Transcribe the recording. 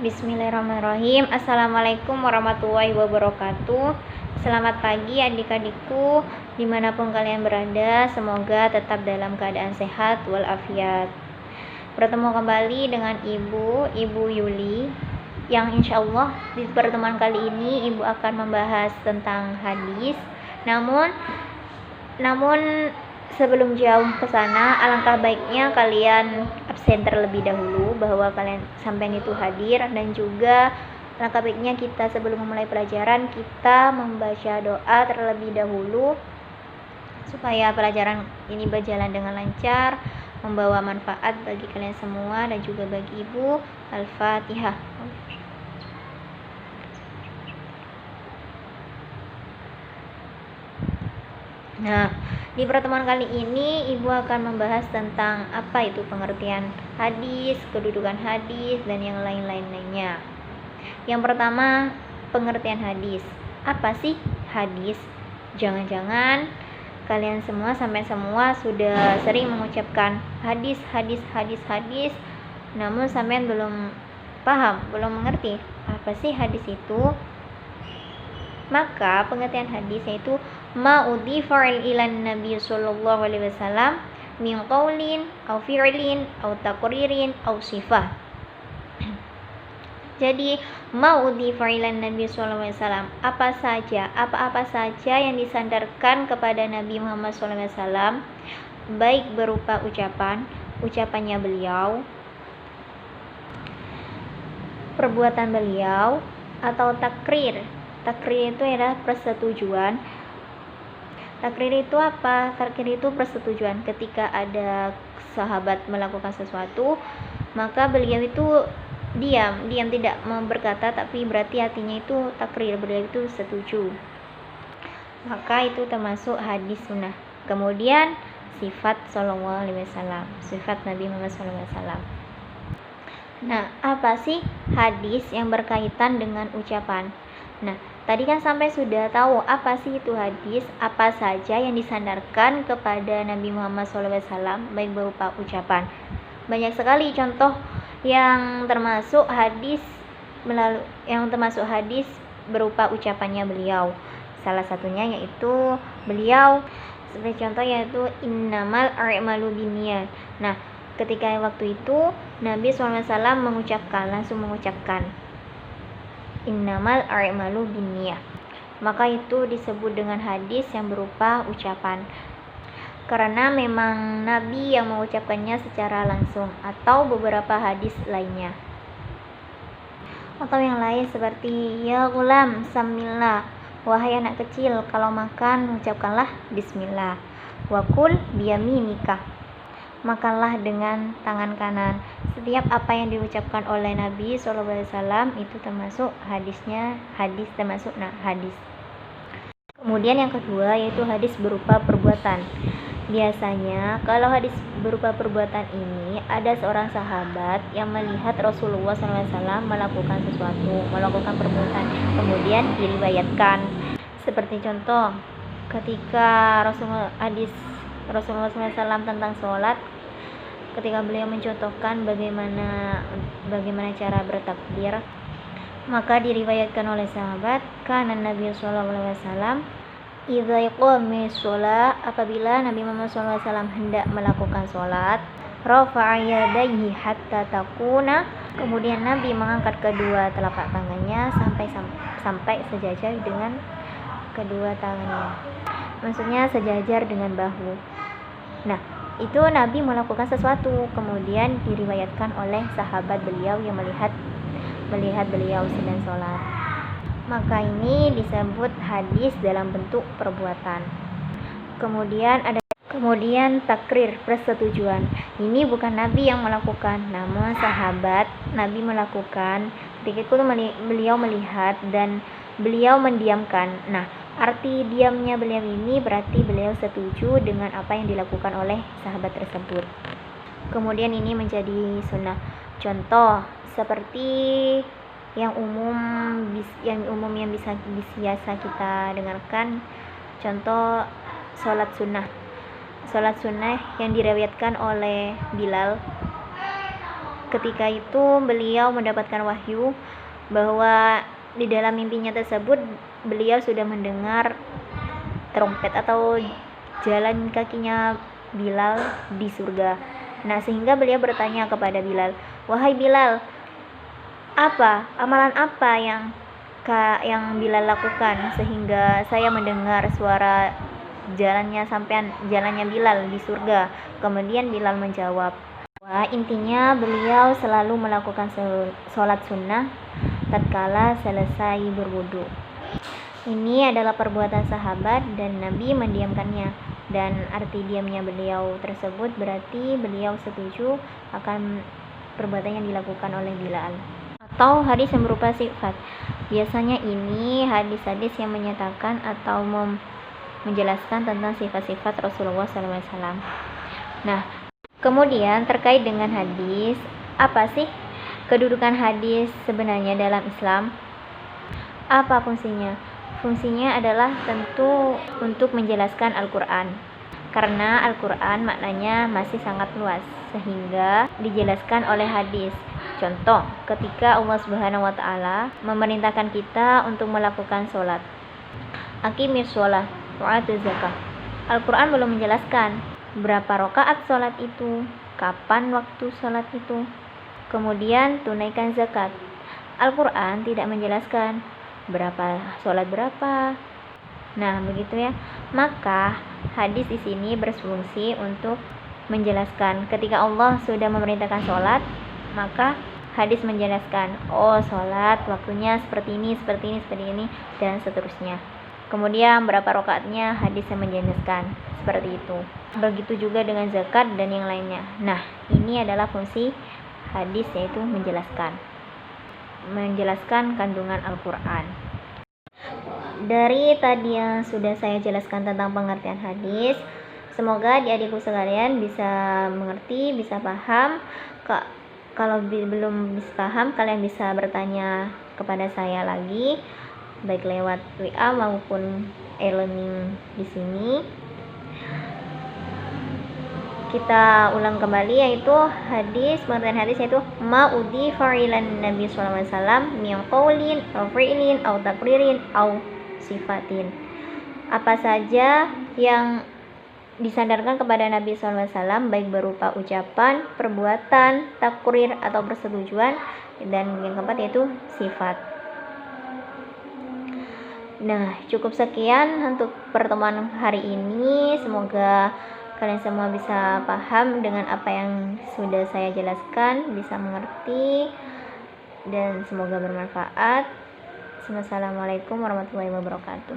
Bismillahirrahmanirrahim. Assalamualaikum warahmatullahi wabarakatuh. Selamat pagi adik-adikku, dimanapun kalian berada. Semoga tetap dalam keadaan sehat walafiat. Bertemu kembali dengan Ibu Yuli, yang insya Allah di pertemuan kali ini Ibu akan membahas tentang hadis. Namun sebelum jauh ke sana, alangkah baiknya kalian absen terlebih dahulu, bahwa kalian sampai itu hadir, dan juga alangkah baiknya kita sebelum memulai pelajaran kita membaca doa terlebih dahulu supaya pelajaran ini berjalan dengan lancar, membawa manfaat bagi kalian semua dan juga bagi Ibu. Al-Fatihah. Nah, di pertemuan kali ini Ibu akan membahas tentang apa itu pengertian hadis, kedudukan hadis, dan yang lainnya. Yang pertama, pengertian hadis. Apa sih hadis? Jangan-jangan kalian semua sudah sering mengucapkan hadis, namun sampean belum paham, belum mengerti apa sih hadis itu. Maka pengertian hadis yaitu ma'udhifa ilan Nabi sallallahu alaihi wasallam min qaulin aw fi'lin aw taqririn aw sifah. Jadi ma'udhifa ilan Nabi sallallahu alaihi wasallam, apa-apa saja yang disandarkan kepada Nabi Muhammad sallallahu alaihi wasallam, baik berupa ucapannya beliau, perbuatan beliau, atau takrir. Takrir itu adalah persetujuan. Takrir itu apa? Takrir itu persetujuan. Ketika ada sahabat melakukan sesuatu, maka beliau itu diam tidak mau berkata, tapi berarti hatinya itu takrir, beliau itu setuju. Maka itu termasuk hadis sunnah. Kemudian sifat sallallahu alaihi wasallam, sifat Nabi Muhammad sallallahu alaihi wasallam. Nah, apa sih hadis yang berkaitan dengan ucapan? Nah, tadi kan sampai sudah tahu apa sih itu hadis, apa saja yang disandarkan kepada Nabi Muhammad SAW, baik berupa ucapan. Banyak sekali contoh yang termasuk hadis berupa ucapannya beliau. Salah satunya yaitu beliau, sebagai contoh yaitu innamal a'malu binniyat. Nah, ketika waktu itu Nabi SAW langsung mengucapkan innamal a'malu binniyat, maka itu disebut dengan hadis yang berupa ucapan, karena memang Nabi yang mengucapkannya secara langsung, atau beberapa hadis lainnya, atau yang lain seperti ya gulam samillah, wahai anak kecil, kalau makan ucapkanlah bismillah, wakul biyaminika, makanlah dengan tangan kanan. Setiap apa yang diucapkan oleh Nabi SAW itu termasuk hadis. Kemudian yang kedua yaitu hadis berupa perbuatan. Biasanya kalau hadis berupa perbuatan ini, ada seorang sahabat yang melihat Rasulullah SAW melakukan perbuatan, kemudian diriwayatkan. Seperti contoh ketika Rasulullah SAW tentang sholat, ketika beliau mencontohkan bagaimana cara bertakbir, maka diriwayatkan oleh sahabat, kana Nabi sallallahu alaihi wasallam idza qama shalah, apabila Nabi Muhammad sallallahu alaihi wasallam hendak melakukan sholat, rafa'a yadayhi hatta takuna, kemudian Nabi mengangkat kedua telapak tangannya sampai sejajar dengan kedua tangannya, maksudnya sejajar dengan bahu. Nah, itu Nabi melakukan sesuatu, kemudian diriwayatkan oleh sahabat beliau yang melihat beliau sedang sholat. Maka ini disebut hadis dalam bentuk perbuatan. Kemudian takrir, persetujuan. Ini bukan Nabi yang melakukan, namun sahabat Nabi melakukan. Ketika itu beliau melihat dan beliau mendiamkan. Nah, arti diamnya beliau ini berarti beliau setuju dengan apa yang dilakukan oleh sahabat tersebut. Kemudian ini menjadi sunnah. Contoh seperti yang umum yang bisa biasa kita dengarkan, contoh sholat sunnah yang diriwayatkan oleh Bilal. ketika itu beliau mendapatkan wahyu bahwa di dalam mimpinya tersebut beliau sudah mendengar trompet atau jalan kakinya Bilal di surga. Nah, sehingga beliau bertanya kepada Bilal, "Wahai Bilal, amalan apa yang Bilal lakukan sehingga saya mendengar suara jalannya Bilal di surga?" Kemudian Bilal menjawab, wah, intinya beliau selalu melakukan sholat sunnah tatkala selesai berwudu. Ini adalah perbuatan sahabat dan Nabi mendiamkannya, dan arti diamnya beliau tersebut berarti beliau setuju akan perbuatan yang dilakukan oleh Bilal. Atau hadis yang berupa sifat. Biasanya ini hadis-hadis yang menyatakan atau menjelaskan tentang sifat-sifat Rasulullah SAW. Nah, kemudian terkait dengan hadis, apa sih kedudukan hadis sebenarnya dalam Islam? Apa fungsinya? Fungsinya adalah tentu untuk menjelaskan Al-Quran, karena Al-Quran maknanya masih sangat luas sehingga dijelaskan oleh hadis. Contoh, ketika Allah Subhanahu wa Ta'ala memerintahkan kita untuk melakukan sholat, aqimis sholat wa atuz zakah. Al-Quran belum menjelaskan berapa rakaat sholat itu, kapan waktu sholat itu, kemudian tunaikan zakat. Al-Quran tidak menjelaskan sholat berapa. Nah, begitu ya. Maka hadis di sini berfungsi untuk menjelaskan. Ketika Allah sudah memerintahkan sholat, maka hadis menjelaskan, oh, sholat waktunya seperti ini, dan seterusnya. Kemudian berapa rakaatnya, hadis yang menjelaskan seperti itu. Begitu juga dengan zakat dan yang lainnya. Nah, ini adalah fungsi hadis, yaitu menjelaskan kandungan Al-Quran. Dari tadi yang sudah saya jelaskan tentang pengertian hadis, semoga adik-adikku sekalian bisa mengerti, bisa paham. Kalau belum bisa paham, kalian bisa bertanya kepada saya lagi, baik lewat WA maupun e-learning di sini. Kita ulang kembali, yaitu pengertian hadis yaitu ma'udi fa'ilan Nabi SAW min qawlin aw fi'lin aw taqririn aw sifatin. Apa saja yang disandarkan kepada Nabi SAW, baik berupa ucapan, perbuatan, takrir atau persetujuan, dan yang keempat yaitu sifat. Nah, cukup sekian untuk pertemuan hari ini. Semoga kalian semua bisa paham dengan apa yang sudah saya jelaskan, bisa mengerti, dan semoga bermanfaat. Wassalamualaikum warahmatullahi wabarakatuh.